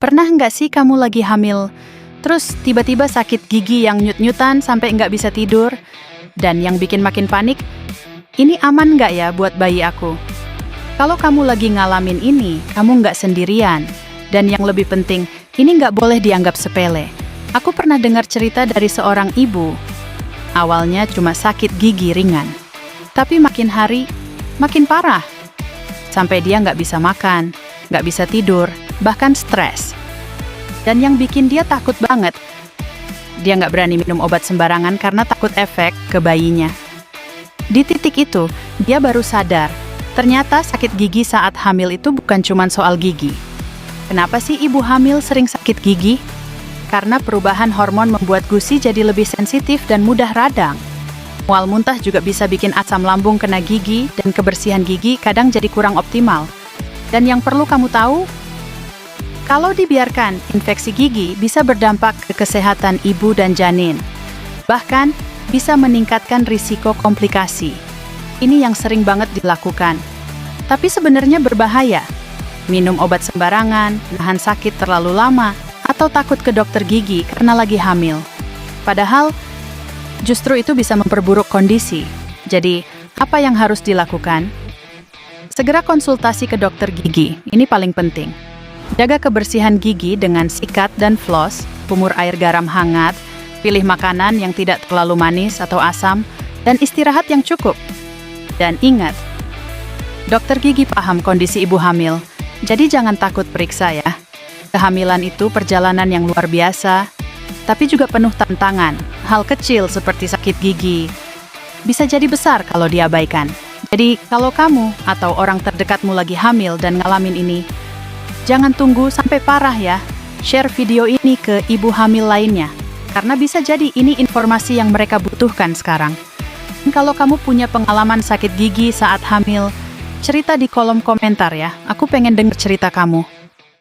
Pernah nggak sih kamu lagi hamil, terus tiba-tiba sakit gigi yang nyut-nyutan sampai nggak bisa tidur? Dan yang bikin makin panik, ini aman nggak ya buat bayi aku? Kalau kamu lagi ngalamin ini, kamu nggak sendirian. Dan yang lebih penting, ini nggak boleh dianggap sepele. Aku pernah dengar cerita dari seorang ibu. Awalnya cuma sakit gigi ringan. Tapi makin hari, makin parah. Sampai dia nggak bisa makan, nggak bisa tidur, bahkan stres. Dan yang bikin dia takut banget, dia nggak berani minum obat sembarangan karena takut efek ke bayinya. Di titik itu, dia baru sadar, ternyata sakit gigi saat hamil itu bukan cuma soal gigi. Kenapa sih ibu hamil sering sakit gigi? Karena perubahan hormon membuat gusi jadi lebih sensitif dan mudah radang. Mual muntah juga bisa bikin asam lambung kena gigi dan kebersihan gigi kadang jadi kurang optimal. Dan yang perlu kamu tahu, kalau dibiarkan, infeksi gigi bisa berdampak ke kesehatan ibu dan janin. Bahkan, bisa meningkatkan risiko komplikasi. Ini yang sering banget dilakukan. Tapi sebenarnya berbahaya. Minum obat sembarangan, nahan sakit terlalu lama, atau takut ke dokter gigi karena lagi hamil. Padahal, justru itu bisa memperburuk kondisi. Jadi, apa yang harus dilakukan? Segera konsultasi ke dokter gigi, ini paling penting. Jaga kebersihan gigi dengan sikat dan floss, kumur air garam hangat, pilih makanan yang tidak terlalu manis atau asam, dan istirahat yang cukup. Dan ingat, dokter gigi paham kondisi ibu hamil, jadi jangan takut periksa ya. Kehamilan itu perjalanan yang luar biasa, tapi juga penuh tantangan. Hal kecil seperti sakit gigi bisa jadi besar kalau diabaikan. Jadi, kalau kamu atau orang terdekatmu lagi hamil dan ngalamin ini, jangan tunggu sampai parah ya. Share video ini ke ibu hamil lainnya, karena bisa jadi ini informasi yang mereka butuhkan sekarang. Dan kalau kamu punya pengalaman sakit gigi saat hamil, cerita di kolom komentar ya. Aku pengen denger cerita kamu.